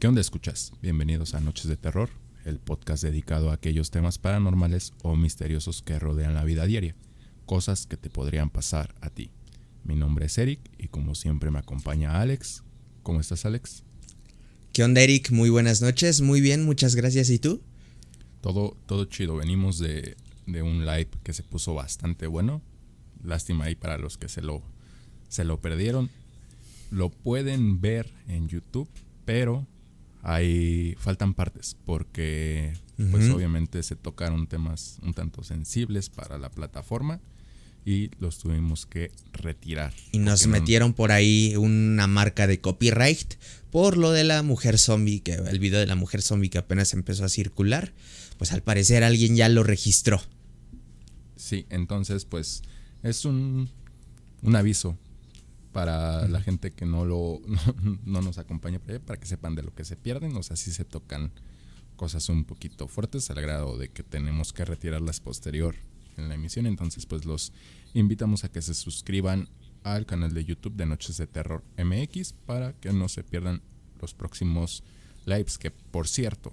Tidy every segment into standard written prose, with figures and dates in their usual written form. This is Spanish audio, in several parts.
¿Qué onda escuchas? Bienvenidos a Noches de Terror, el podcast dedicado a aquellos temas paranormales o misteriosos que rodean la vida diaria, cosas que te podrían pasar a ti. Mi nombre es Eric y como siempre me acompaña Alex. ¿Cómo estás, Alex? ¿Qué onda, Eric? Muy buenas noches, muy bien, muchas gracias. ¿Y tú? Todo chido, venimos de un live que se puso bastante bueno. Lástima ahí para los que se lo perdieron. Lo pueden ver en YouTube, pero ahí faltan partes porque pues obviamente se tocaron temas un tanto sensibles para la plataforma y los tuvimos que retirar. Y nos metieron por ahí una marca de copyright por lo de la mujer zombie, que el video de la mujer zombie que apenas empezó a circular, pues al parecer alguien ya lo registró. Sí, entonces pues es un aviso para la gente que no nos acompaña para que sepan de lo que se pierden. O sea, sí se tocan cosas un poquito fuertes al grado de que tenemos que retirarlas posterior en la emisión. Entonces pues los invitamos a que se suscriban al canal de YouTube de Noches de Terror MX para que no se pierdan los próximos lives, que por cierto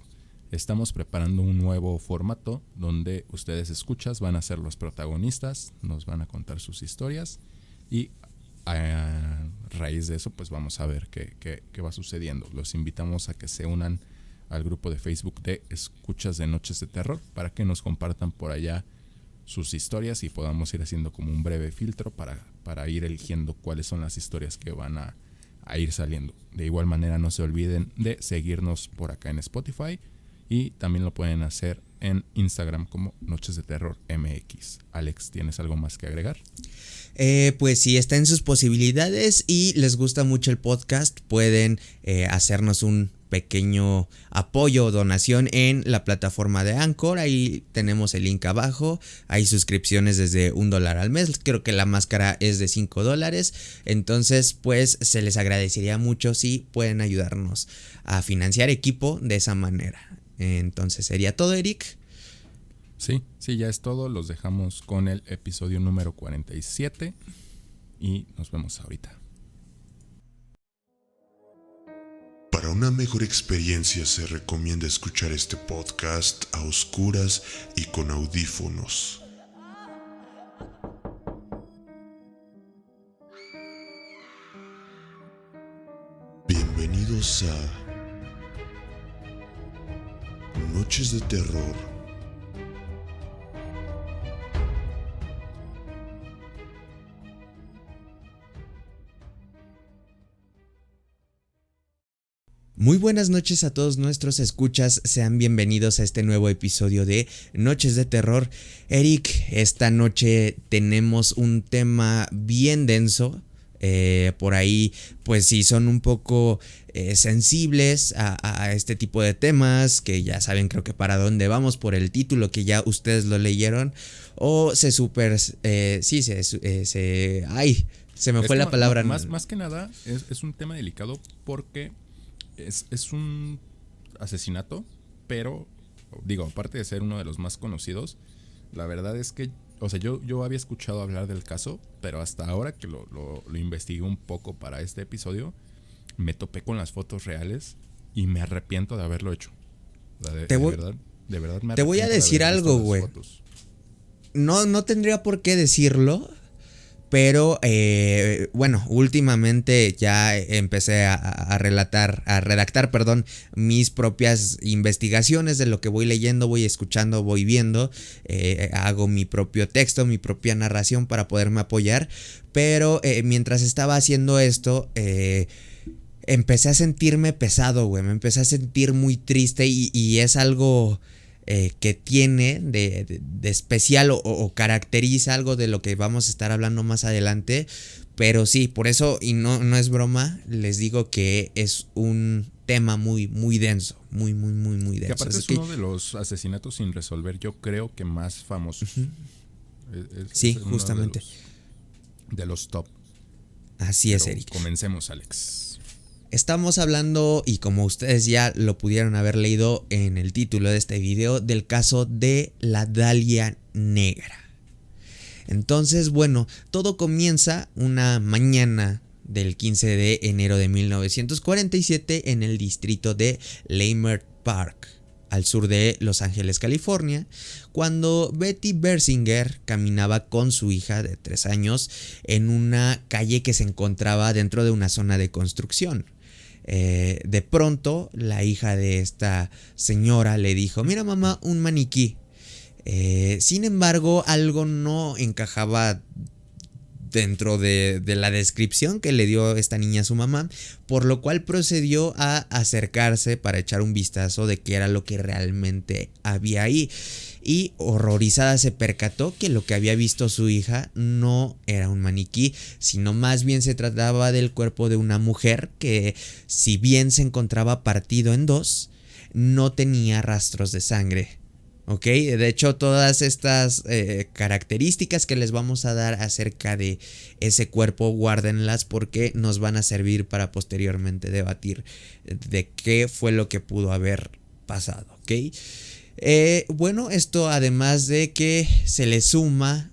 estamos preparando un nuevo formato donde ustedes escuchas van a ser los protagonistas, nos van a contar sus historias y a raíz de eso pues vamos a ver qué va sucediendo. Los invitamos a que se unan al grupo de Facebook de Escuchas de Noches de Terror para que nos compartan por allá sus historias y podamos ir haciendo como un breve filtro para ir eligiendo cuáles son las historias que van a ir saliendo. De igual manera no se olviden de seguirnos por acá en Spotify y también lo pueden hacer en Instagram como Noches de Terror MX. Alex, ¿tienes algo más que agregar? Pues si está en sus posibilidades y les gusta mucho el podcast, pueden hacernos un pequeño apoyo o donación en la plataforma de Anchor. Ahí tenemos el link abajo. Hay suscripciones desde $1 al mes. Creo que la máscara es de $5. Entonces pues se les agradecería mucho si pueden ayudarnos a financiar equipo de esa manera. Entonces sería todo, Eric. Sí, ya es todo. Los dejamos con el episodio número 47 y nos vemos ahorita. Para una mejor experiencia se recomienda escuchar este podcast a oscuras y con audífonos. Bienvenidos a Noches de Terror. Muy buenas noches a todos nuestros escuchas, sean bienvenidos a este nuevo episodio de Noches de Terror. Eric, esta noche tenemos un tema bien denso, por ahí pues sí son un poco sensibles a este tipo de temas, que ya saben creo que para dónde vamos por el título que ya ustedes lo leyeron, o se me fue la palabra. Más que nada es un tema delicado porque es un asesinato, pero digo, aparte de ser uno de los más conocidos, la verdad es que, o sea, yo había escuchado hablar del caso, pero hasta ahora que lo investigué un poco para este episodio, me topé con las fotos reales y me arrepiento de haberlo hecho. De verdad me arrepiento. Te voy a decir algo, güey. No tendría por qué decirlo. Pero bueno, últimamente ya empecé a redactar, mis propias investigaciones de lo que voy leyendo, voy escuchando, voy viendo. Hago mi propio texto, mi propia narración para poderme apoyar. Pero mientras estaba haciendo esto, empecé a sentirme pesado, güey. Me empecé a sentir muy triste y es algo que tiene de especial o caracteriza algo de lo que vamos a estar hablando más adelante. Pero sí, por eso, y no es broma, les digo que es un tema muy, muy denso. Muy denso. Que aparte es uno de los asesinatos sin resolver, yo creo que más famosos. Sí, justamente. De los top. Así es, Eric. Comencemos, Alex. Estamos hablando, y como ustedes ya lo pudieron haber leído en el título de este video, del caso de la Dalia Negra. Entonces, bueno, todo comienza una mañana del 15 de enero de 1947 en el distrito de Leimert Park, al sur de Los Ángeles, California, cuando Betty Bersinger caminaba con su hija de 3 años en una calle que se encontraba dentro de una zona de construcción. De pronto, la hija de esta señora le dijo: mira, mamá, un maniquí. Sin embargo, algo no encajaba dentro de la descripción que le dio esta niña a su mamá, por lo cual procedió a acercarse para echar un vistazo de qué era lo que realmente había ahí. Y horrorizada se percató que lo que había visto su hija no era un maniquí, sino más bien se trataba del cuerpo de una mujer que, si bien se encontraba partido en dos, no tenía rastros de sangre. Ok, de hecho todas estas características que les vamos a dar acerca de ese cuerpo, guárdenlas porque nos van a servir para posteriormente debatir de qué fue lo que pudo haber pasado. Ok, bueno, esto además de que se le suma,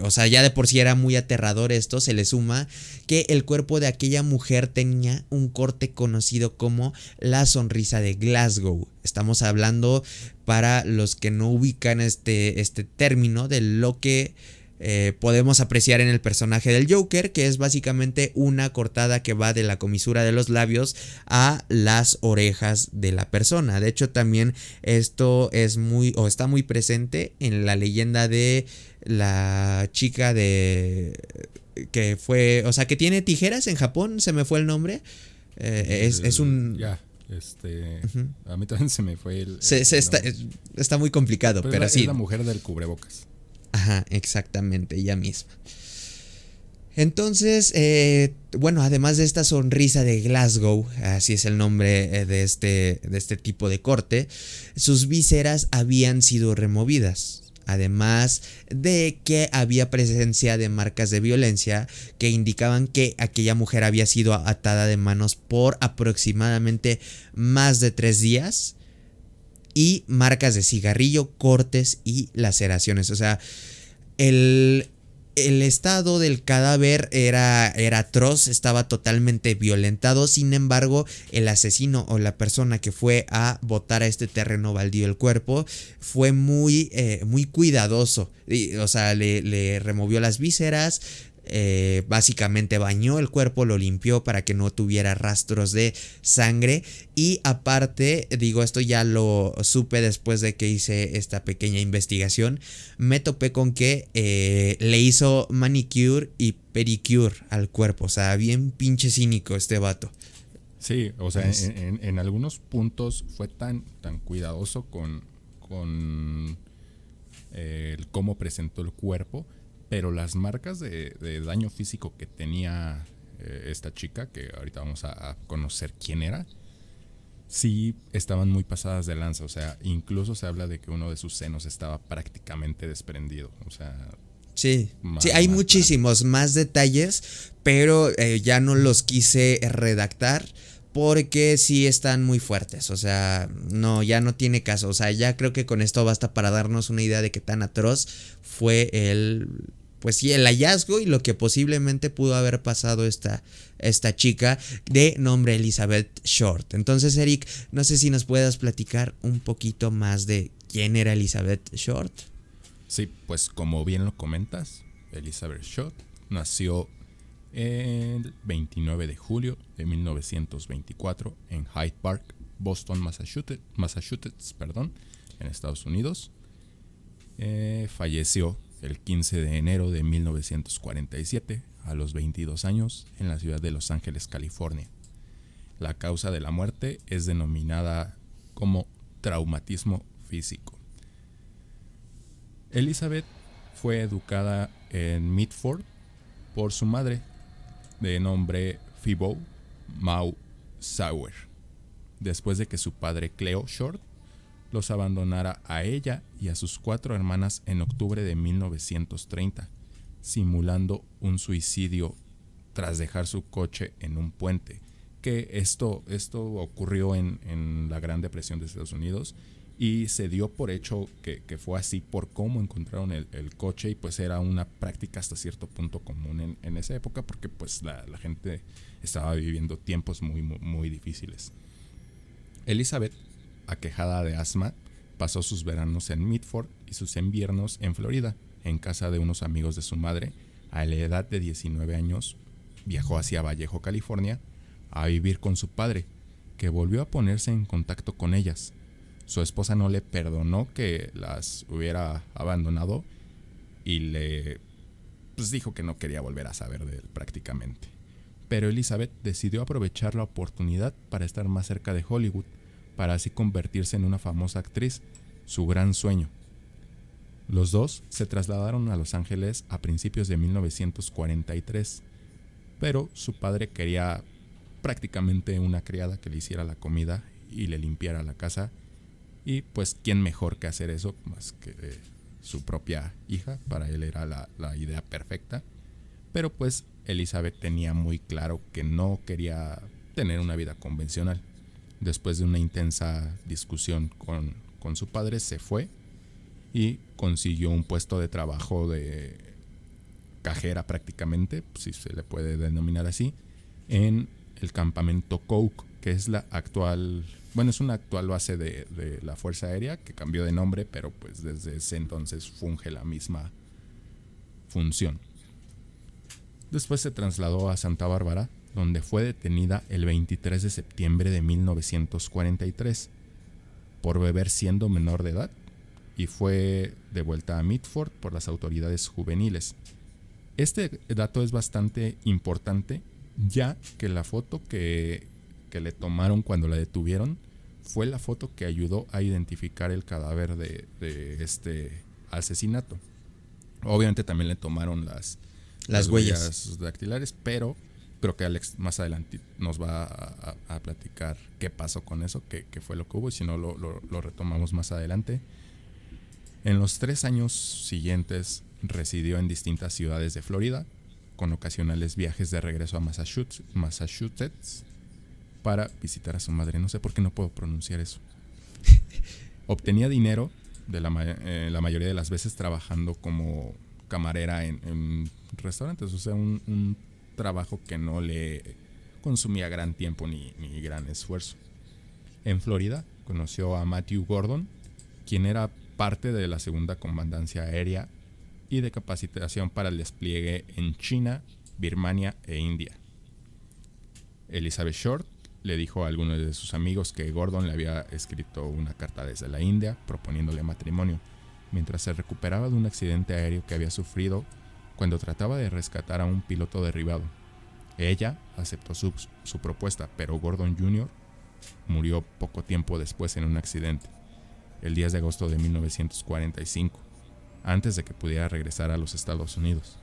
o sea, ya de por sí era muy aterrador esto, se le suma que el cuerpo de aquella mujer tenía un corte conocido como la sonrisa de Glasgow. Estamos hablando, para los que no ubican este término, de lo que podemos apreciar en el personaje del Joker, que es básicamente una cortada que va de la comisura de los labios a las orejas de la persona. De hecho, también esto es está muy presente en la leyenda de la chica que fue, o sea, que tiene tijeras en Japón, se me fue el nombre. Es un... Ya, a mí también se me fue el está muy complicado, pero sí. Es la mujer del cubrebocas. Ajá, exactamente, ella misma. Entonces, bueno, además de esta sonrisa de Glasgow, así es el nombre de este tipo de corte, sus vísceras habían sido removidas. Además de que había presencia de marcas de violencia que indicaban que aquella mujer había sido atada de manos por aproximadamente más de 3 días. Y marcas de cigarrillo, cortes y laceraciones. O sea, el estado del cadáver era atroz, estaba totalmente violentado. Sin embargo, el asesino o la persona que fue a botar a este terreno baldío el cuerpo fue muy cuidadoso. O sea, le removió las vísceras. Básicamente bañó el cuerpo, lo limpió para que no tuviera rastros de sangre. Y aparte, digo, esto ya lo supe después de que hice esta pequeña investigación, me topé con que le hizo manicure y pedicure al cuerpo. O sea, bien pinche cínico este vato. Sí, o sea, en algunos puntos fue tan cuidadoso con el cómo presentó el cuerpo. Pero las marcas de daño físico que tenía esta chica, que ahorita vamos a conocer quién era, sí estaban muy pasadas de lanza. O sea, incluso se habla de que uno de sus senos estaba prácticamente desprendido. O sea, sí, hay muchísimos más detalles, pero ya no los quise redactar porque sí están muy fuertes. O sea, no, ya no tiene caso. O sea, ya creo que con esto basta para darnos una idea de qué tan atroz fue el hallazgo y lo que posiblemente pudo haber pasado esta chica de nombre Elizabeth Short. Entonces, Eric, no sé si nos puedas platicar un poquito más de quién era Elizabeth Short. Sí, pues como bien lo comentas, Elizabeth Short nació el 29 de julio de 1924 en Hyde Park, Boston, Massachusetts, en Estados Unidos. Falleció el 15 de enero de 1947 a los 22 años en la ciudad de Los Ángeles, California. La causa de la muerte es denominada como traumatismo físico. Elizabeth fue educada en Mitford por su madre, de nombre Phoebe Mau Sauer, después de que su padre Cleo Short los abandonara a ella y a sus 4 hermanas en octubre de 1930, simulando un suicidio tras dejar su coche en un puente. Que esto ocurrió en la Gran Depresión de Estados Unidos y se dio por hecho que fue así por cómo encontraron el coche, y pues era una práctica hasta cierto punto común en esa época, porque pues la gente estaba viviendo tiempos muy, muy, muy difíciles. Elizabeth, aquejada de asma, pasó sus veranos en Mitford y sus inviernos en Florida, en casa de unos amigos de su madre. A la edad de 19 años, viajó hacia Vallejo, California, a vivir con su padre, que volvió a ponerse en contacto con ellas. Su esposa no le perdonó que las hubiera abandonado y le dijo que no quería volver a saber de él prácticamente. Pero Elizabeth decidió aprovechar la oportunidad para estar más cerca de Hollywood, para así convertirse en una famosa actriz, su gran sueño. Los dos se trasladaron a Los Ángeles a principios de 1943, pero su padre quería prácticamente una criada que le hiciera la comida y le limpiara la casa, y pues quién mejor que hacer eso más que su propia hija. Para él era la idea perfecta, pero pues Elizabeth tenía muy claro que no quería tener una vida convencional. Después de una intensa discusión con su padre, se fue y consiguió un puesto de trabajo de cajera prácticamente, si se le puede denominar así, en el campamento Coke, que es la actual, es una actual base de la Fuerza Aérea, que cambió de nombre, pero pues desde ese entonces funge la misma función. Después se trasladó a Santa Bárbara, donde fue detenida el 23 de septiembre de 1943 por beber siendo menor de edad, y fue de vuelta a Mitford por las autoridades juveniles. Este dato es bastante importante, ya que la foto que le tomaron cuando la detuvieron fue la foto que ayudó a identificar el cadáver de este asesinato. Obviamente también le tomaron las huellas dactilares, pero creo que Alex más adelante nos va a platicar qué pasó con eso, qué fue lo que hubo, y si no lo retomamos más adelante. En los 3 años siguientes residió en distintas ciudades de Florida, con ocasionales viajes de regreso a Massachusetts para visitar a su madre. No sé por qué no puedo pronunciar eso. Obtenía dinero la mayoría de las veces trabajando como camarera en restaurantes, o sea, un trabajo que no le consumía gran tiempo ni gran esfuerzo. En Florida conoció a Matthew Gordon, quien era parte de la segunda comandancia aérea y de capacitación para el despliegue en China, Birmania e India. Elizabeth Short le dijo a algunos de sus amigos que Gordon le había escrito una carta desde la India proponiéndole matrimonio, mientras se recuperaba de un accidente aéreo que había sufrido cuando trataba de rescatar a un piloto derribado. Ella aceptó su propuesta, pero Gordon Jr. murió poco tiempo después en un accidente, el 10 de agosto de 1945, antes de que pudiera regresar a los Estados Unidos.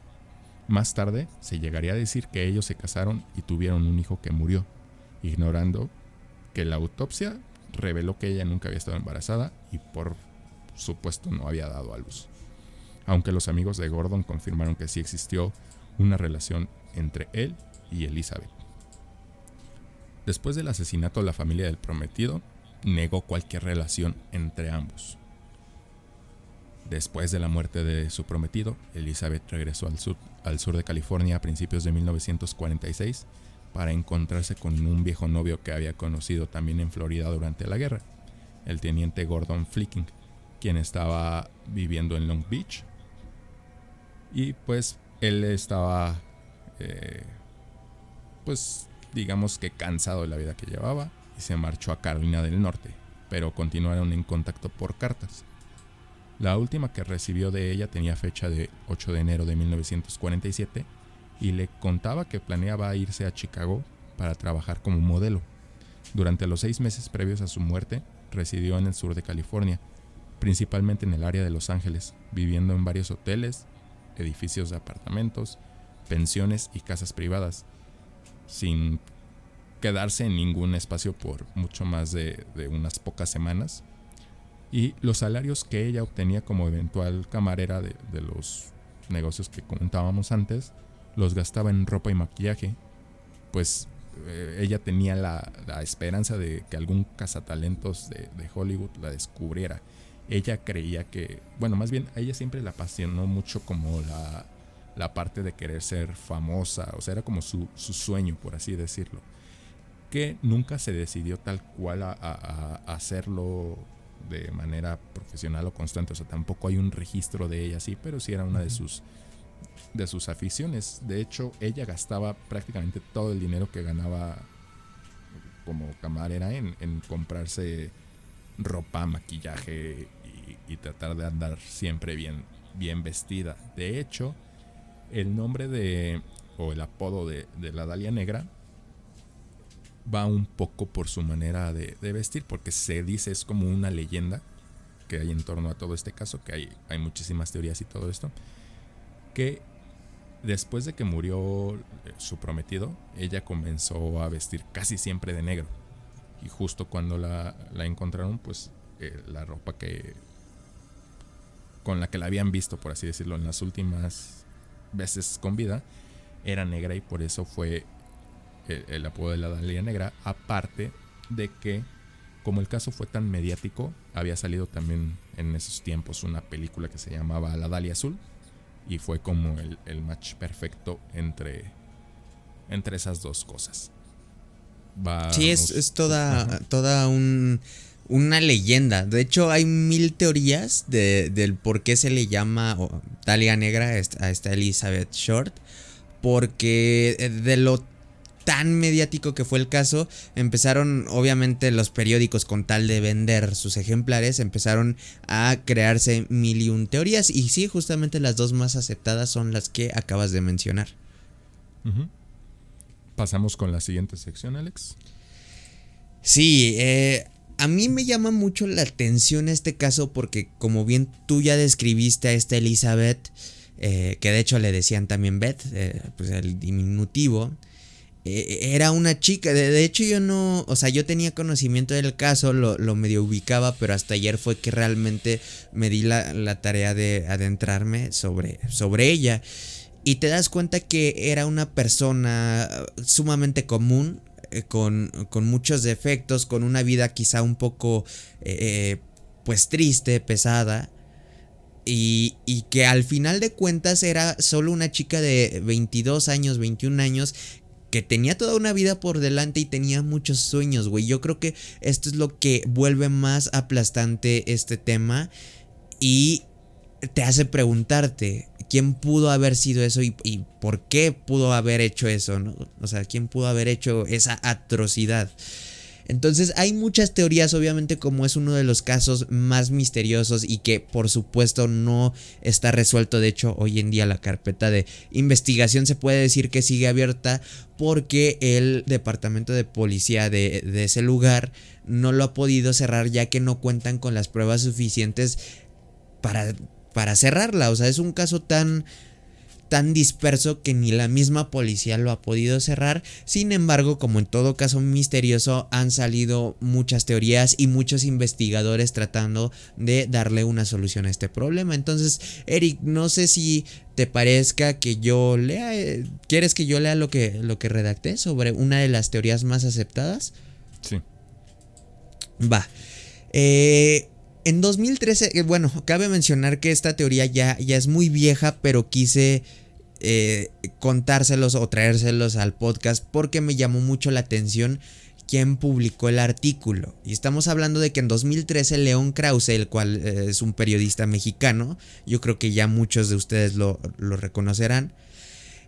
Más tarde se llegaría a decir que ellos se casaron y tuvieron un hijo que murió, ignorando que la autopsia reveló que ella nunca había estado embarazada y por supuesto no había dado a luz, aunque los amigos de Gordon confirmaron que sí existió una relación entre él y Elizabeth. Después del asesinato, la familia del prometido negó cualquier relación entre ambos. Después de la muerte de su prometido, Elizabeth regresó al sur de California a principios de 1946 para encontrarse con un viejo novio que había conocido también en Florida durante la guerra, el teniente Gordon Flicking, quien estaba viviendo en Long Beach. Y pues él estaba digamos que cansado de la vida que llevaba y se marchó a Carolina del Norte, pero continuaron en contacto por cartas. La última que recibió de ella tenía fecha de 8 de enero de 1947 y le contaba que planeaba irse a Chicago para trabajar como modelo. Durante los 6 meses previos a su muerte, residió en el sur de California, principalmente en el área de Los Ángeles, viviendo en varios hoteles, edificios de apartamentos, pensiones y casas privadas, sin quedarse en ningún espacio por mucho más de unas pocas semanas. Y los salarios que ella obtenía como eventual camarera de los negocios que comentábamos antes, los gastaba en ropa y maquillaje, pues ella tenía la esperanza de que algún cazatalentos de Hollywood la descubriera. Ella creía que, bueno, más bien a ella siempre la apasionó mucho como la parte de querer ser famosa, o sea, era como su sueño, por así decirlo, que nunca se decidió tal cual a hacerlo de manera profesional o constante, o sea, tampoco hay un registro de ella así, pero sí era una de sus aficiones. De hecho, ella gastaba prácticamente todo el dinero que ganaba como camarera en comprarse ropa, maquillaje y tratar de andar siempre bien vestida. De hecho, el nombre o el apodo de la Dalia Negra va un poco por su manera de vestir, porque se dice, es como una leyenda que hay en torno a todo este caso, que hay muchísimas teorías y todo esto, que después de que murió su prometido, ella comenzó a vestir casi siempre de negro. Y justo cuando la encontraron, pues la ropa con la que la habían visto, por así decirlo, en las últimas veces con vida, era negra, y por eso fue el apodo de la Dalia Negra. Aparte de que, como el caso fue tan mediático, había salido también en esos tiempos una película que se llamaba La Dalia Azul, y fue como el match perfecto entre esas dos cosas. Sí, es toda una leyenda. De hecho, hay 1000 teorías del por qué se le llama Dalia Negra a esta Elizabeth Short. Porque de lo tan mediático que fue el caso, empezaron obviamente los periódicos, con tal de vender sus ejemplares, empezaron a crearse 1001 teorías. Y sí, justamente las dos más aceptadas son las que acabas de mencionar. Uh-huh. Pasamos con la siguiente sección, Alex. Sí, a mí me llama mucho la atención este caso porque, como bien tú ya describiste a esta Elizabeth, que de hecho le decían también Beth, pues el diminutivo, era una chica. De hecho yo no, o sea, yo tenía conocimiento del caso, lo medio ubicaba, pero hasta ayer fue que realmente me di la tarea de adentrarme sobre ella. Y te das cuenta que era una persona sumamente común, con muchos defectos, con una vida quizá un poco pues triste, pesada, y que al final de cuentas era solo una chica de 22 años, 21 años, que tenía toda una vida por delante y tenía muchos sueños, güey. Yo creo que esto es lo que vuelve más aplastante este tema y te hace preguntarte quién pudo haber sido eso y por qué pudo haber hecho eso, ¿no? O sea, quién pudo haber hecho esa atrocidad. Entonces hay muchas teorías, obviamente, como es uno de los casos más misteriosos y que por supuesto no está resuelto. De hecho, hoy en día la carpeta de investigación se puede decir que sigue abierta porque el departamento de policía de ese lugar no lo ha podido cerrar, ya que no cuentan con las pruebas suficientes para cerrarla. O sea, es un caso tan disperso que ni la misma policía lo ha podido cerrar. Sin embargo, como en todo caso misterioso, han salido muchas teorías y muchos investigadores tratando de darle una solución a este problema. Entonces, Eric, no sé si te parezca que yo lea, ¿quieres que yo lea lo que redacté sobre una de las teorías más aceptadas? Sí. Va. En 2013, bueno, cabe mencionar que esta teoría ya es muy vieja, pero quise contárselos o traérselos al podcast porque me llamó mucho la atención quién publicó el artículo. Y estamos hablando de que en 2013 León Krause, el cual es un periodista mexicano, yo creo que ya muchos de ustedes lo reconocerán,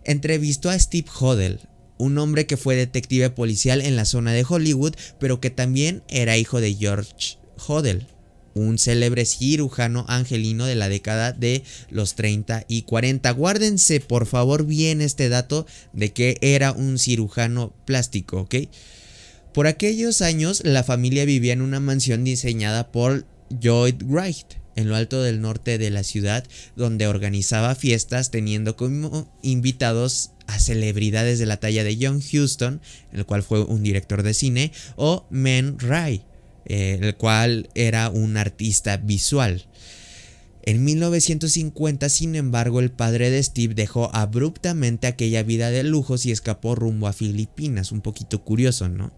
entrevistó a Steve Hodel, un hombre que fue detective policial en la zona de Hollywood, pero que también era hijo de George Hodel, un célebre cirujano angelino de la década de los 30 y 40. Guárdense por favor bien este dato de que era un cirujano plástico, ¿ok? Por aquellos años la familia vivía en una mansión diseñada por Lloyd Wright, en lo alto del norte de la ciudad, donde organizaba fiestas teniendo como invitados a celebridades de la talla de John Huston, el cual fue un director de cine, o Man Ray, el cual era un artista visual. En 1950, sin embargo, el padre de Steve dejó abruptamente aquella vida de lujos y escapó rumbo a Filipinas, un poquito curioso, ¿no?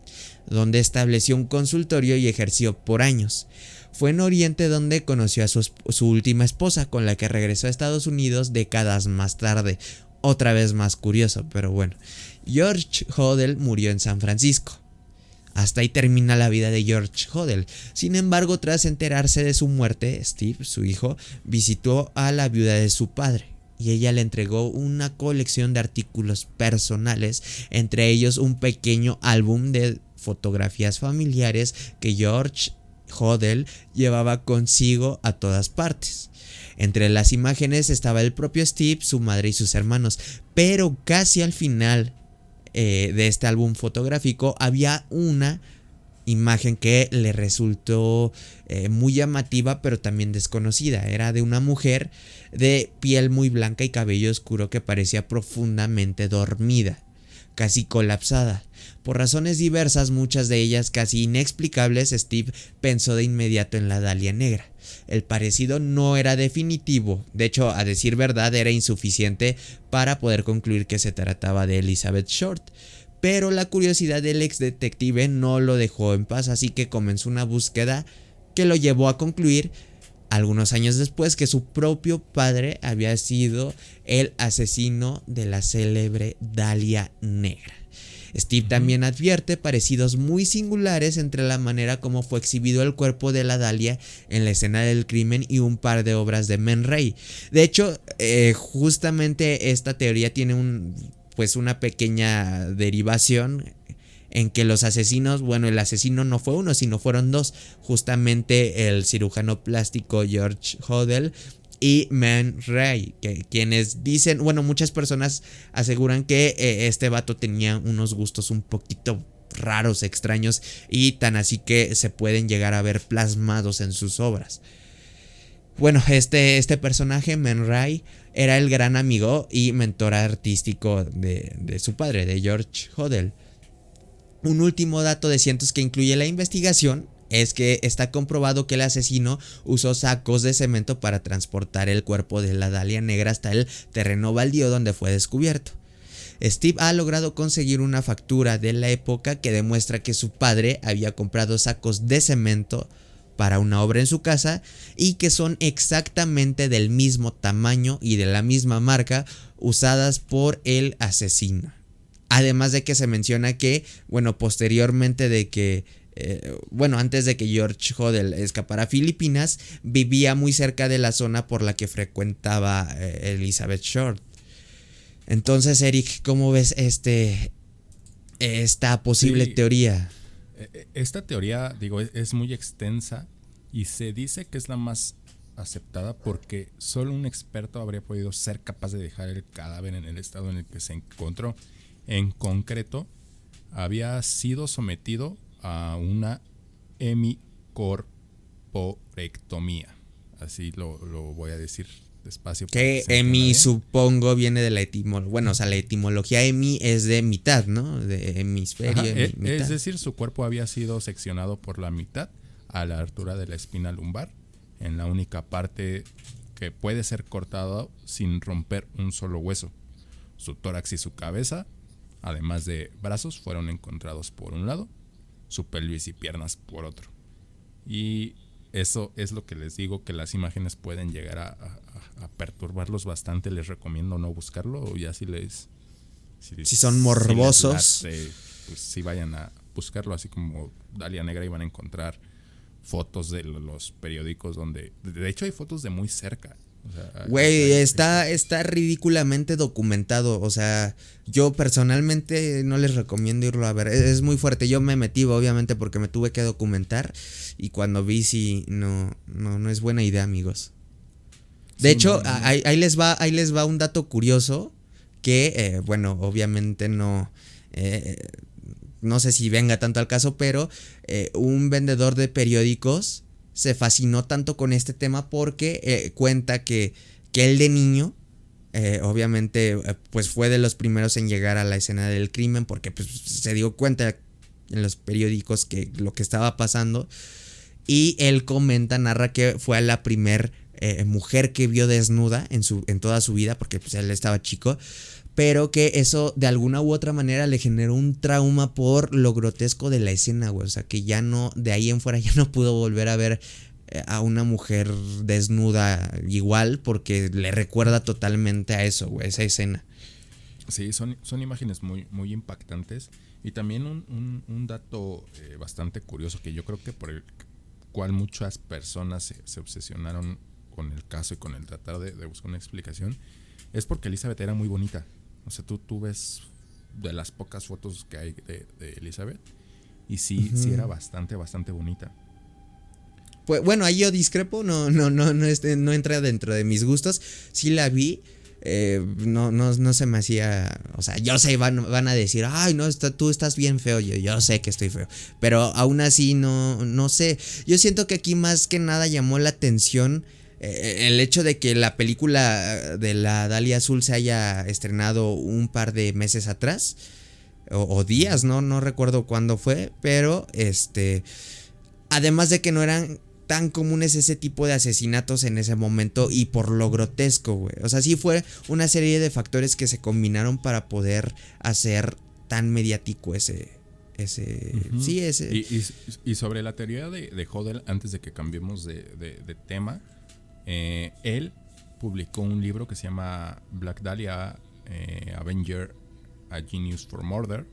Donde estableció un consultorio y ejerció por años. Fue en Oriente donde conoció a su última esposa, con la que regresó a Estados Unidos décadas más tarde. Otra vez más curioso, pero bueno. George Hodel murió en San Francisco. Hasta ahí termina la vida de George Hodel. Sin embargo, tras enterarse de su muerte, Steve, su hijo, visitó a la viuda de su padre y ella le entregó una colección de artículos personales, entre ellos un pequeño álbum de fotografías familiares que George Hodel llevaba consigo a todas partes. Entre las imágenes estaba el propio Steve, su madre y sus hermanos, pero casi al final de este álbum fotográfico había una imagen que le resultó muy llamativa, pero también desconocida. Era de una mujer de piel muy blanca y cabello oscuro que parecía profundamente dormida, casi colapsada. Por razones diversas, muchas de ellas casi inexplicables, Steve pensó de inmediato en la Dalia Negra. El parecido no era definitivo, de hecho, a decir verdad, era insuficiente para poder concluir que se trataba de Elizabeth Short. Pero la curiosidad del ex detective no lo dejó en paz, así que comenzó una búsqueda que lo llevó a concluir algunos años después que su propio padre había sido el asesino de la célebre Dalia Negra. Steve también advierte parecidos muy singulares entre la manera como fue exhibido el cuerpo de la Dalia en la escena del crimen y un par de obras de Man Ray. De hecho, justamente esta teoría tiene una pequeña derivación en que los asesinos, bueno, el asesino no fue uno, sino fueron dos, justamente el cirujano plástico George Hodel y Man Ray, quienes dicen, bueno, muchas personas aseguran que este vato tenía unos gustos un poquito raros, extraños, y tan así que se pueden llegar a ver plasmados en sus obras. Bueno, este personaje, Man Ray, era el gran amigo y mentor artístico de su padre, de George Hodel. Un último dato de cientos que incluye la investigación es que está comprobado que el asesino usó sacos de cemento para transportar el cuerpo de la Dalia Negra hasta el terreno baldío donde fue descubierto. Steve ha logrado conseguir una factura de la época que demuestra que su padre había comprado sacos de cemento para una obra en su casa y que son exactamente del mismo tamaño y de la misma marca usadas por el asesino. Además de que se menciona que, bueno, posteriormente de que antes de que George Hodel escapara a Filipinas, vivía muy cerca de la zona por la que frecuentaba Elizabeth Short. Entonces, Eric, ¿cómo ves esta posible teoría? Esta teoría, digo, es muy extensa y se dice que es la más aceptada porque solo un experto habría podido ser capaz de dejar el cadáver en el estado en el que se encontró. En concreto, había sido sometido a una hemicorporectomía. Así lo voy a decir despacio. Que hemi supongo viene de la etimología. Bueno, o sea, la etimología hemi es de mitad, ¿no? De hemisferio. Mitad. Es decir, su cuerpo había sido seccionado por la mitad a la altura de la espina lumbar, en la única parte que puede ser cortada sin romper un solo hueso. Su tórax y su cabeza, además de brazos, fueron encontrados por un lado, su pelvis y piernas por otro. Y eso es lo que les digo, que las imágenes pueden llegar a perturbarlos bastante. Les recomiendo no buscarlo, o ya si son morbosos, pues sí vayan a buscarlo, así como Dalia Negra, y van a encontrar fotos de los periódicos donde, de hecho, hay fotos de muy cerca. Güey, está ridículamente documentado. O sea, yo personalmente no les recomiendo irlo a ver. Es muy fuerte. Yo me metí, obviamente, porque me tuve que documentar. Y cuando vi, sí, no es buena idea, amigos. De hecho, ahí les va un dato curioso. Que, bueno, obviamente no sé si venga tanto al caso, pero un vendedor de periódicos se fascinó tanto con este tema porque cuenta que él de niño, obviamente, pues fue de los primeros en llegar a la escena del crimen, porque pues, se dio cuenta en los periódicos que lo que estaba pasando. Y él narra que fue a la primer mujer que vio desnuda en toda su vida, porque pues él estaba chico, pero que eso de alguna u otra manera le generó un trauma por lo grotesco de la escena, güey. O sea, que ya no, de ahí en fuera ya no pudo volver a ver a una mujer desnuda igual, porque le recuerda totalmente a eso, güey, esa escena. Sí, son imágenes muy, muy impactantes. Y también un dato bastante curioso que yo creo que por el cual muchas personas se obsesionaron con el caso y con el tratar de buscar una explicación, es porque Elizabeth era muy bonita. O sea, tú ves de las pocas fotos que hay de Elizabeth y sí era bastante, bastante bonita. Pues bueno, ahí yo discrepo, no entra dentro de mis gustos. Sí la vi, no se me hacía, o sea, yo sé, van a decir, ay, no, tú estás bien feo, yo sé que estoy feo, pero aún así no sé. Yo siento que aquí más que nada llamó la atención el hecho de que la película de la Dalia Azul se haya estrenado un par de meses atrás, o días, no recuerdo cuándo fue, pero además de que no eran tan comunes ese tipo de asesinatos en ese momento y por lo grotesco, güey. O sea, sí fue una serie de factores que se combinaron para poder hacer tan mediático ese. Sí, ese. Y sobre la teoría de Hodel, antes de que cambiemos de tema, él publicó un libro que se llama Black Dahlia, Avenger, A Genius for Murder,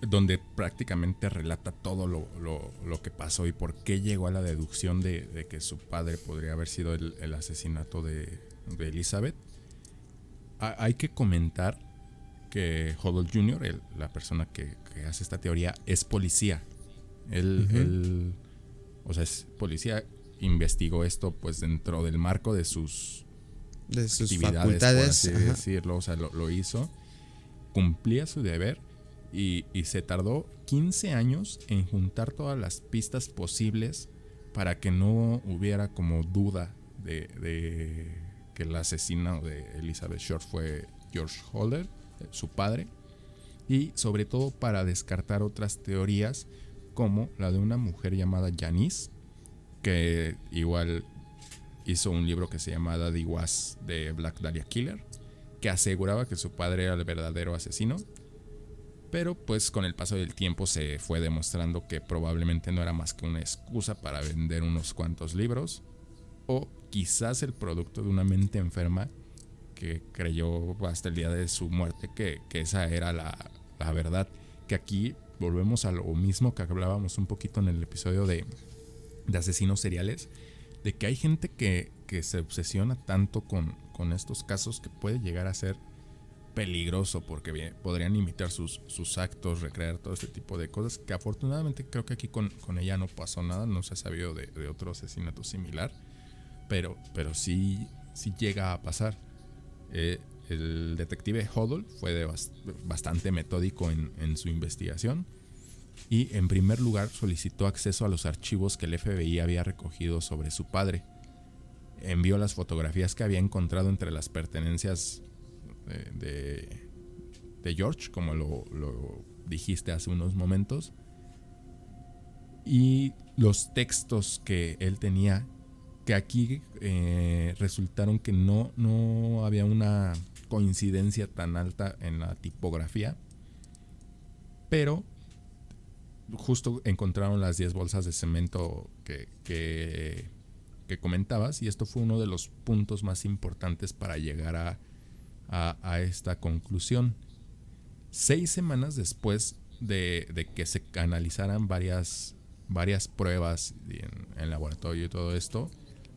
donde prácticamente relata todo lo que pasó y por qué llegó a la deducción de que su padre podría haber sido el asesinato de Elizabeth. Hay que comentar que Hodel Jr., la persona que hace esta teoría, es policía. Él o sea, es policía, investigó esto pues dentro del marco de sus actividades, facultades, por así decirlo. O sea, lo hizo, cumplía su deber. Y se tardó 15 años en juntar todas las pistas posibles para que no hubiera como duda de que el asesino de Elizabeth Short fue George Hodel, su padre, y sobre todo para descartar otras teorías como la de una mujer llamada Janice, que igual hizo un libro que se llama Daddy Was the Black Dahlia Killer, que aseguraba que su padre era el verdadero asesino. Pero pues con el paso del tiempo se fue demostrando que probablemente no era más que una excusa para vender unos cuantos libros, o quizás el producto de una mente enferma que creyó hasta el día de su muerte que esa era la verdad. Que aquí volvemos a lo mismo que hablábamos un poquito en el episodio de asesinos seriales, de que hay gente que se obsesiona tanto con estos casos que puede llegar a ser peligroso, porque bien, podrían imitar sus actos, recrear todo este tipo de cosas, que afortunadamente creo que aquí con ella no pasó nada, no se ha sabido de otro asesinato similar, pero sí llega a pasar. El detective Hodel fue bastante metódico en su investigación, y en primer lugar solicitó acceso a los archivos que el FBI había recogido sobre su padre. Envió las fotografías que había encontrado entre las pertenencias de George, como lo dijiste hace unos momentos, y los textos que él tenía, que aquí resultaron que no había una coincidencia tan alta en la tipografía, pero justo encontraron las 10 bolsas de cemento que comentabas, y esto fue uno de los puntos más importantes para llegar a esta conclusión. 6 semanas después de que se analizaran varias pruebas en laboratorio y todo esto,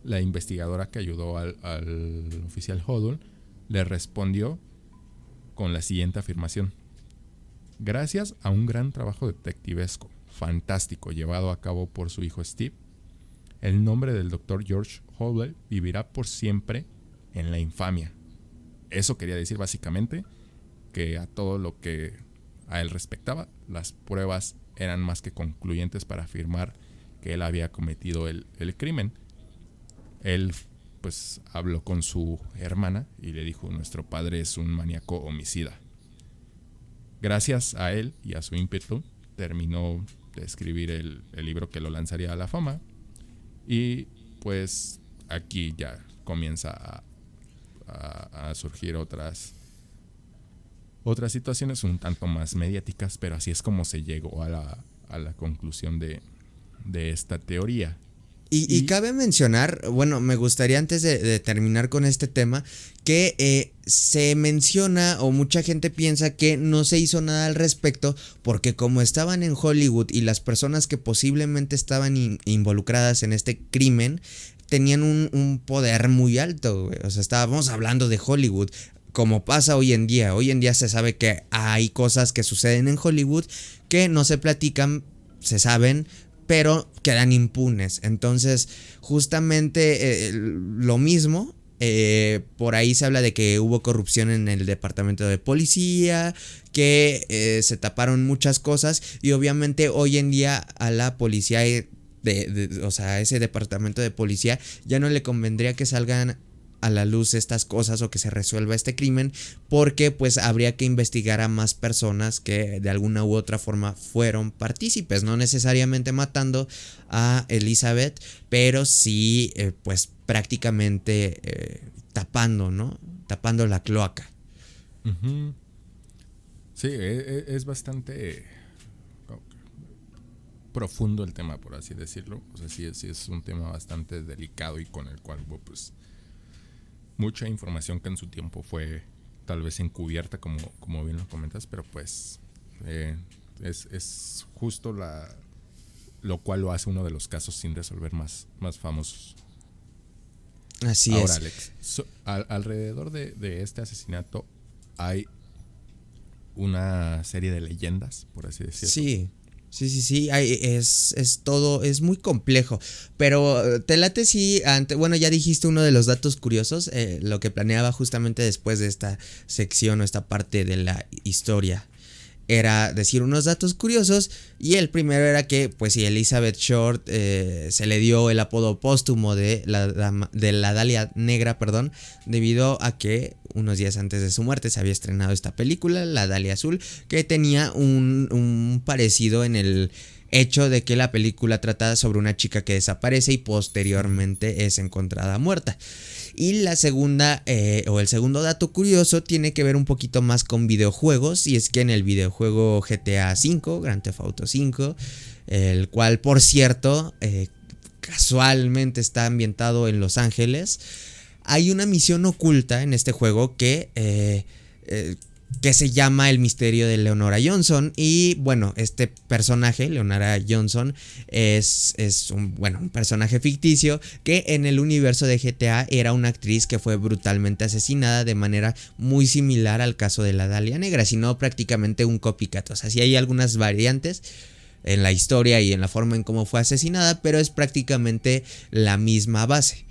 la investigadora que ayudó al oficial Hodel le respondió con la siguiente afirmación: gracias a un gran trabajo detectivesco fantástico llevado a cabo por su hijo Steve, el nombre del Dr. George Hodel vivirá por siempre en la infamia. Eso quería decir básicamente que a todo lo que a él respectaba, las pruebas eran más que concluyentes para afirmar que él había cometido el crimen. Él pues habló con su hermana y le dijo: nuestro padre es un maníaco homicida. Gracias a él y a su ímpetu terminó de escribir el libro que lo lanzaría a la fama, Y pues aquí ya comienza a surgir otras situaciones un tanto más mediáticas, pero así es como se llegó a la conclusión de esta teoría. Y cabe mencionar, bueno, me gustaría antes de terminar con este tema, que se menciona o mucha gente piensa que no se hizo nada al respecto porque como estaban en Hollywood y las personas que posiblemente estaban involucradas en este crimen tenían un poder muy alto, güey. O sea, estábamos hablando de Hollywood. Como pasa hoy en día se sabe que hay cosas que suceden en Hollywood que no se platican, se saben, pero quedan impunes. Entonces, justamente lo mismo, por ahí se habla de que hubo corrupción en el departamento de policía, que se taparon muchas cosas y obviamente hoy en día a la policía, o sea, a ese departamento de policía ya no le convendría que salgan a la luz estas cosas o que se resuelva este crimen, porque pues habría que investigar a más personas que de alguna u otra forma fueron partícipes, no necesariamente matando a Elizabeth, pero sí pues prácticamente tapando, ¿no? Tapando la cloaca. Uh-huh. Sí, es bastante profundo el tema, por así decirlo. O sea, sí es un tema bastante delicado y con el cual pues mucha información que en su tiempo fue tal vez encubierta, como bien lo comentas, pero pues es justo lo cual lo hace uno de los casos sin resolver más famosos. Así ahora, es. Alex, alrededor de este asesinato hay una serie de leyendas, por así decirlo. Sí. Es todo, es muy complejo. Pero te late si bueno, ya dijiste uno de los datos curiosos, lo que planeaba justamente después de esta sección o esta parte de la historia era decir unos datos curiosos, y el primero era que pues si Elizabeth Short se le dio el apodo póstumo de la Dalia Negra, perdón, debido a que unos días antes de su muerte se había estrenado esta película, La Dalia Azul, que tenía un parecido en el hecho de que la película trata sobre una chica que desaparece y posteriormente es encontrada muerta. Y la segunda o el segundo dato curioso tiene que ver un poquito más con videojuegos, y es que en el videojuego GTA V, Grand Theft Auto V, el cual por cierto casualmente está ambientado en Los Ángeles, hay una misión oculta en este juego que se llama El misterio de Leonora Johnson. Y bueno, este personaje, Leonora Johnson, es un personaje ficticio que en el universo de GTA era una actriz que fue brutalmente asesinada de manera muy similar al caso de la Dalia Negra, sino prácticamente un copycat. O sea, sí hay algunas variantes en la historia y en la forma en cómo fue asesinada, pero es prácticamente la misma base.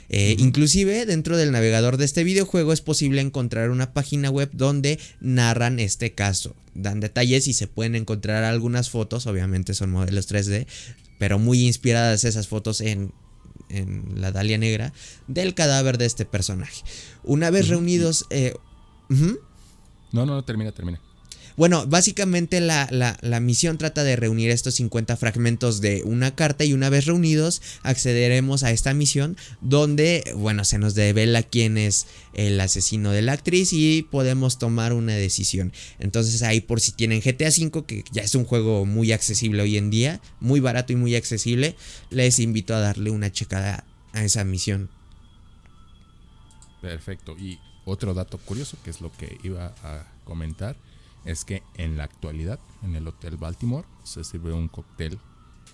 Inclusive dentro del navegador de este videojuego es posible encontrar una página web donde narran este caso, dan detalles y se pueden encontrar algunas fotos, obviamente son modelos 3D, pero muy inspiradas esas fotos en la Dalia Negra, del cadáver de este personaje. Una vez reunidos... No, termina. Bueno, básicamente la misión trata de reunir estos 50 fragmentos de una carta, y una vez reunidos accederemos a esta misión donde, bueno, se nos devela quién es el asesino de la actriz y podemos tomar una decisión. Entonces ahí, por si tienen GTA V, que ya es un juego muy accesible hoy en día, muy barato y muy accesible, les invito a darle una checada a esa misión. Perfecto. Y otro dato curioso, que es lo que iba a comentar, es que en la actualidad en el Hotel Baltimore se sirve un cóctel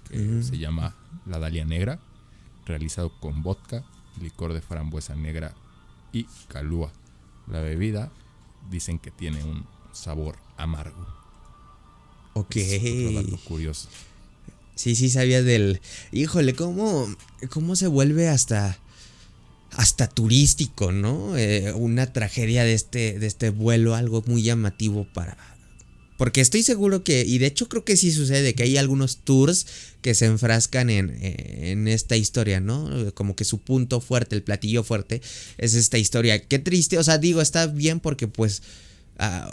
que se llama La Dalia Negra, realizado con vodka, licor de frambuesa negra y Kahlúa. La bebida dicen que tiene un sabor amargo. Ok. Es otro dato curioso. Sí, sabía del... Híjole, ¿cómo se vuelve hasta turístico, ¿no? Una tragedia de este vuelo, algo muy llamativo porque estoy seguro que, y de hecho creo que sí sucede, que hay algunos tours que se enfrascan en esta historia, ¿no? Como que su punto fuerte, el platillo fuerte, es esta historia. Qué triste, o sea, digo, está bien porque pues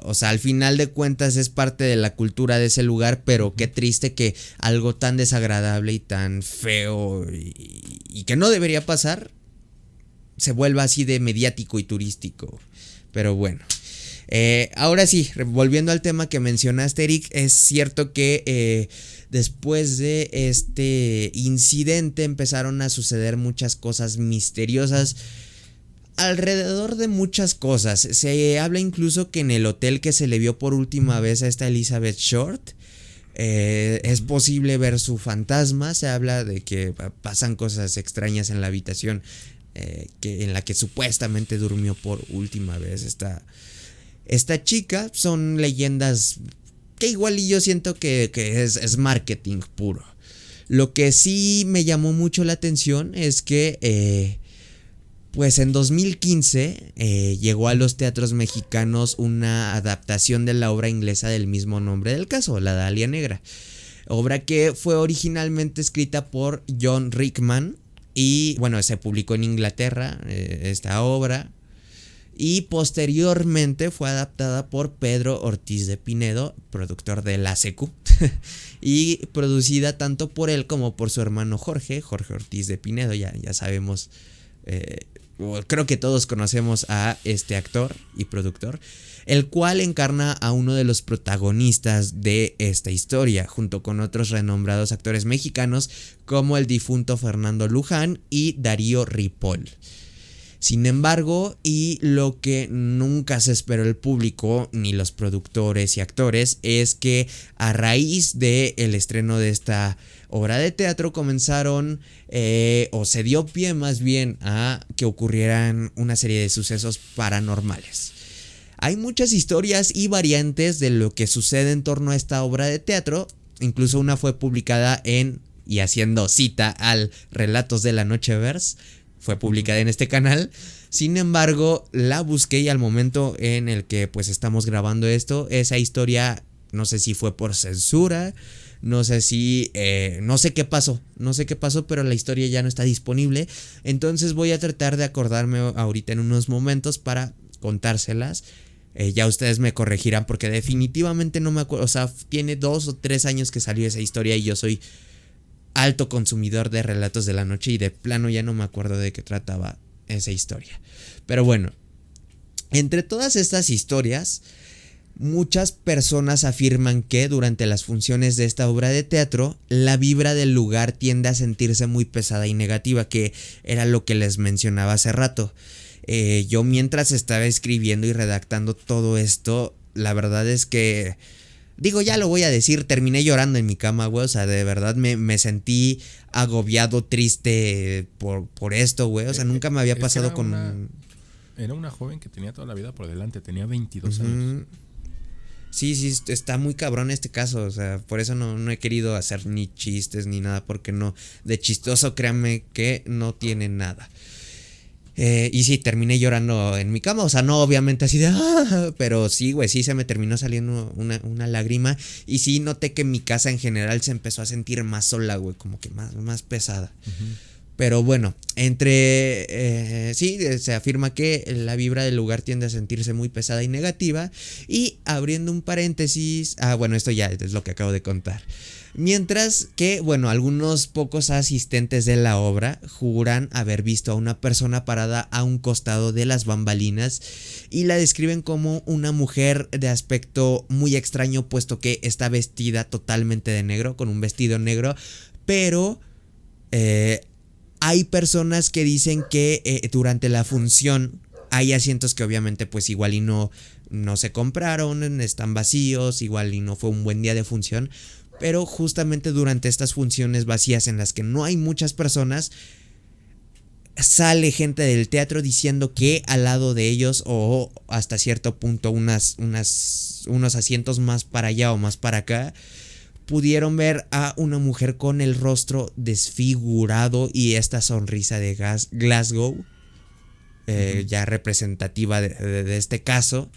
O sea, al final de cuentas es parte de la cultura de ese lugar, pero qué triste que algo tan desagradable y tan feo y que no debería pasar se vuelva así de mediático y turístico. Pero bueno, ahora sí, volviendo al tema que mencionaste, Eric, es cierto que después de este incidente empezaron a suceder muchas cosas misteriosas alrededor de muchas cosas. Se habla incluso que en el hotel que se le vio por última vez a esta Elizabeth Short, es posible ver su fantasma. Se habla de que pasan cosas extrañas en la habitación en la que supuestamente durmió por última vez esta chica. Son leyendas que igual y yo siento que es marketing puro. Lo que sí me llamó mucho la atención es que pues en 2015 llegó a los teatros mexicanos una adaptación de la obra inglesa del mismo nombre del caso, La Dalia Negra. Obra que fue originalmente escrita por John Rickman y bueno, se publicó en Inglaterra esta obra. Y posteriormente fue adaptada por Pedro Ortiz de Pinedo, productor de La Secu, y producida tanto por él como por su hermano Jorge Ortiz de Pinedo. Ya sabemos, creo que todos conocemos a este actor y productor, el cual encarna a uno de los protagonistas de esta historia, junto con otros renombrados actores mexicanos como el difunto Fernando Luján y Darío Ripoll. Sin embargo, y lo que nunca se esperó el público ni los productores y actores, es que a raíz del estreno de esta obra de teatro comenzaron, o se dio pie más bien a que ocurrieran una serie de sucesos paranormales. Hay muchas historias y variantes de lo que sucede en torno a esta obra de teatro. Incluso una fue publicada y haciendo cita al Relatos de la Nocheverse, fue publicada en este canal. Sin embargo, la busqué y al momento en el que pues estamos grabando esto, esa historia no sé si fue por censura, no sé si no sé qué pasó, pero la historia ya no está disponible. Entonces voy a tratar de acordarme ahorita en unos momentos para contárselas. Ya ustedes me corregirán porque definitivamente no me acuerdo. O sea, tiene 2 o 3 años que salió esa historia y yo soy alto consumidor de Relatos de la Noche y de plano ya no me acuerdo de qué trataba esa historia. Pero bueno, entre todas estas historias, muchas personas afirman que durante las funciones de esta obra de teatro, la vibra del lugar tiende a sentirse muy pesada y negativa, que era lo que les mencionaba hace rato. Yo mientras estaba escribiendo y redactando todo esto, la verdad es que digo, ya lo voy a decir, terminé llorando en mi cama, güey. O sea, de verdad me sentí agobiado, triste por esto, güey. O sea, nunca me había pasado con... Era una joven que tenía toda la vida por delante, tenía 22 años. Sí, está muy cabrón este caso. O sea, por eso no he querido hacer ni chistes ni nada, porque no, de chistoso créanme que no tiene nada. Y sí, terminé llorando en mi cama. O sea, no obviamente así de pero sí, güey, sí se me terminó saliendo una lágrima. Y sí noté que mi casa en general se empezó a sentir más sola, güey, como que más pesada. Pero bueno, sí, se afirma que la vibra del lugar tiende a sentirse muy pesada y negativa. Y abriendo un paréntesis, bueno, esto ya es lo que acabo de contar. Mientras que, bueno, algunos pocos asistentes de la obra juran haber visto a una persona parada a un costado de las bambalinas y la describen como una mujer de aspecto muy extraño, puesto que está vestida totalmente de negro, con un vestido negro, pero hay personas que dicen que durante la función hay asientos que obviamente pues igual y no se compraron, están vacíos, igual y no fue un buen día de función. Pero justamente durante estas funciones vacías en las que no hay muchas personas, sale gente del teatro diciendo que al lado de ellos o hasta cierto punto unos asientos más para allá o más para acá, pudieron ver a una mujer con el rostro desfigurado y esta sonrisa de Glasgow, ya representativa de este caso,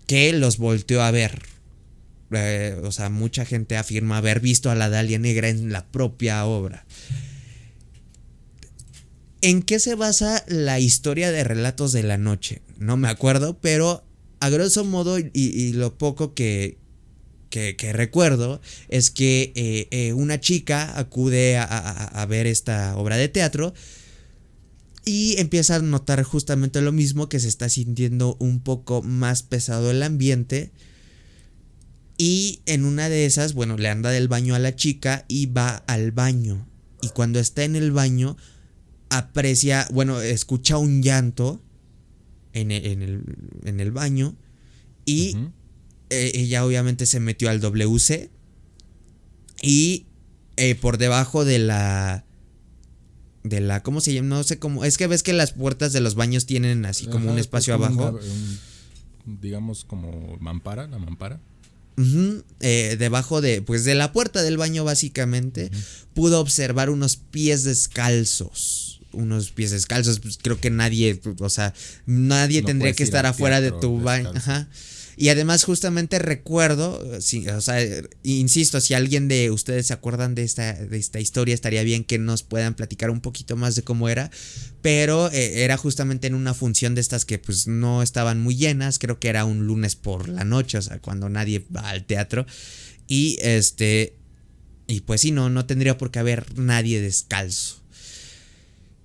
que los volteó a ver. O sea, mucha gente afirma haber visto a la Dalia Negra en la propia obra. ¿En qué se basa la historia de Relatos de la Noche? No me acuerdo, pero a grosso modo, y lo poco que recuerdo es que una chica acude a ver esta obra de teatro y empieza a notar justamente lo mismo, que se está sintiendo un poco más pesado el ambiente. Y en una de esas, bueno, le anda del baño a la chica y va al baño. Y cuando está en el baño, aprecia, bueno, escucha un llanto en el baño. Y ella obviamente se metió al WC. Y por debajo de la, ¿cómo se llama? No sé cómo. Es que ves que las puertas de los baños tienen así como un espacio abajo. Digamos como mampara, la mampara. Debajo de la puerta del baño, básicamente, pudo observar unos pies descalzos. Pues creo que nadie, o sea, nadie no tendría que estar afuera de tu baño. Ajá. Y además justamente recuerdo, sí, o sea, insisto, si alguien de ustedes se acuerdan de esta historia, estaría bien que nos puedan platicar un poquito más de cómo era. Pero era justamente en una función de estas que pues no estaban muy llenas. Creo que era un lunes por la noche, o sea, cuando nadie va al teatro. Y y pues sí, no tendría por qué haber nadie descalzo.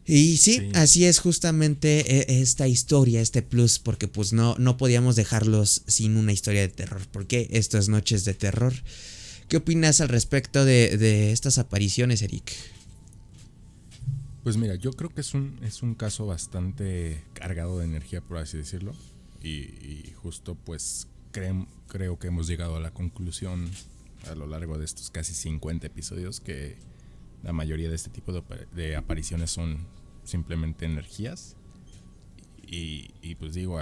Y sí, así es justamente esta historia, este plus, porque pues no podíamos dejarlos sin una historia de terror, porque esto es Noches de Terror. ¿Qué opinas al respecto de estas apariciones, Eric? Pues mira, yo creo que es un caso bastante cargado de energía, por así decirlo, y justo pues creo que hemos llegado a la conclusión a lo largo de estos casi 50 episodios que la mayoría de este tipo de apariciones son simplemente energías. Y pues digo,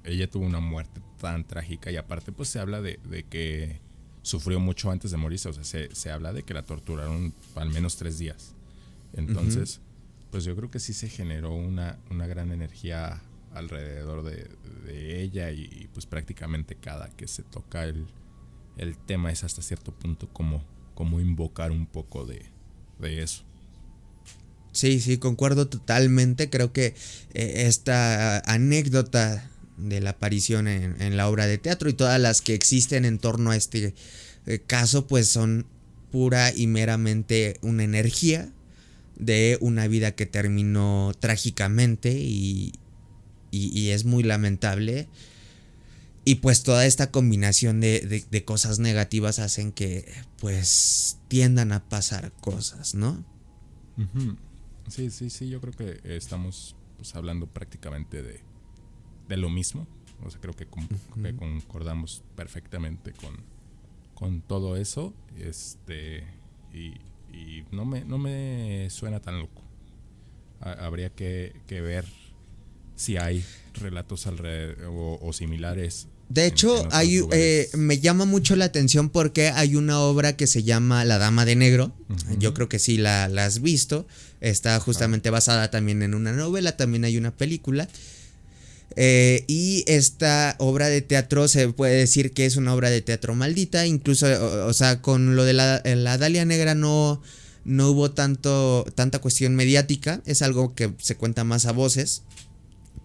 ella tuvo una muerte tan trágica, y aparte pues se habla de que sufrió mucho antes de morirse. O sea, se habla de que la torturaron al menos 3 días. Entonces, pues yo creo que sí se generó una gran energía alrededor de ella, y pues prácticamente cada que se toca el tema es hasta cierto punto como invocar un poco de eso. Sí, concuerdo totalmente. Creo que esta anécdota de la aparición en la obra de teatro y todas las que existen en torno a este caso, pues son pura y meramente una energía de una vida que terminó trágicamente y es muy lamentable. Y pues toda esta combinación de cosas negativas hacen que pues tiendan a pasar cosas, ¿no? Sí, yo creo que estamos pues hablando prácticamente de lo mismo. O sea, creo que concordamos perfectamente con todo eso. Y no me suena tan loco. Habría que ver si hay relatos alrededor o similares. De hecho, me llama mucho la atención porque hay una obra que se llama La Dama de Negro. Yo creo que sí la has visto. Está justamente basada también en una novela, también hay una película. Y esta obra de teatro se puede decir que es una obra de teatro maldita. Incluso, o sea, con lo de la Dalia Negra no hubo tanta cuestión mediática. Es algo que se cuenta más a voces.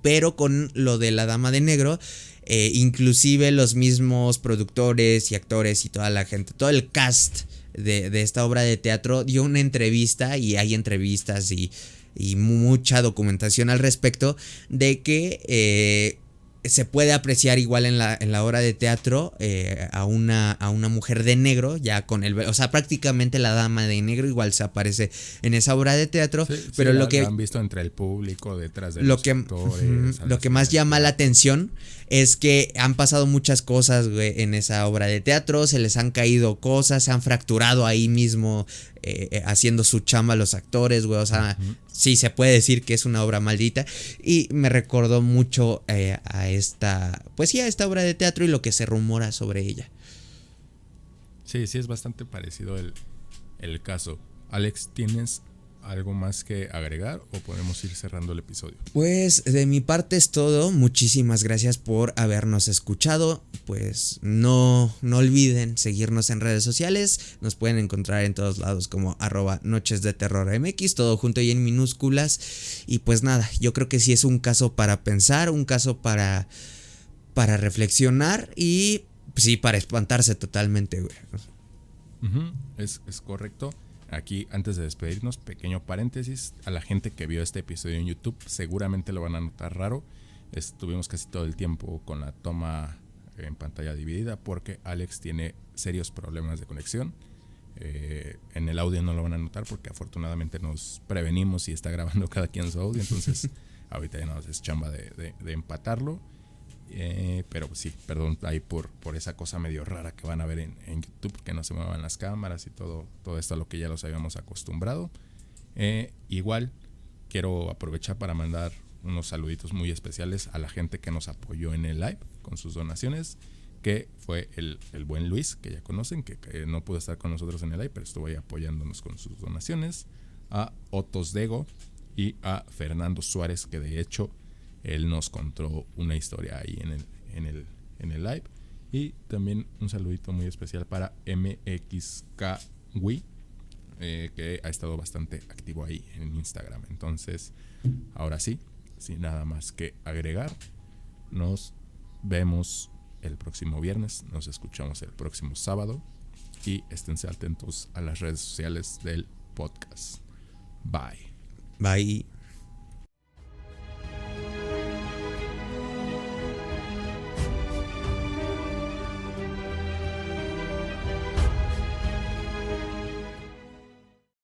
Pero con lo de La Dama de Negro, inclusive los mismos productores y actores y toda la gente, todo el cast de esta obra de teatro dio una entrevista, y hay entrevistas y mucha documentación al respecto de que se puede apreciar igual en la obra de teatro a una mujer de negro, ya con o sea, prácticamente la Dama de Negro igual se aparece en esa obra de teatro. Pero lo que han visto entre el público, detrás de los actores, lo que más llama la atención es que han pasado muchas cosas, güey, en esa obra de teatro. Se les han caído cosas, se han fracturado ahí mismo haciendo su chamba los actores, güey. O sea, sí se puede decir que es una obra maldita. Y me recordó mucho a esta obra de teatro y lo que se rumora sobre ella. Sí, es bastante parecido el caso. Alex, ¿tienes algo más que agregar o podemos ir cerrando el episodio? Pues de mi parte es todo. Muchísimas gracias por habernos escuchado. Pues no olviden seguirnos en redes sociales. Nos pueden encontrar en todos lados como @nochesdeterrormx, todo junto y en minúsculas. Y pues nada, yo creo que sí es un caso para pensar, un caso para para reflexionar y sí, para espantarse totalmente, güey. Es correcto. Aquí, antes de despedirnos, pequeño paréntesis. A la gente que vio este episodio en YouTube seguramente lo van a notar raro. Estuvimos casi todo el tiempo con la toma en pantalla dividida porque Alex tiene serios problemas de conexión. En el audio no lo van a notar porque afortunadamente nos prevenimos y está grabando cada quien su audio. Entonces ahorita ya no es chamba de empatarlo. Pero sí, perdón ahí por esa cosa medio rara que van a ver en YouTube, que no se muevan las cámaras y todo esto a lo que ya los habíamos acostumbrado. Igual quiero aprovechar para mandar unos saluditos muy especiales a la gente que nos apoyó en el live con sus donaciones, que fue el buen Luis, que ya conocen, que no pudo estar con nosotros en el live, pero estuvo ahí apoyándonos con sus donaciones, a Otos Dego y a Fernando Suárez, que de hecho él nos contó una historia ahí en el live. Y también un saludito muy especial para MXKWI, que ha estado bastante activo ahí en Instagram. Entonces, ahora sí, sin nada más que agregar, nos vemos el próximo viernes, nos escuchamos el próximo sábado y esténse atentos a las redes sociales del podcast. Bye. Bye.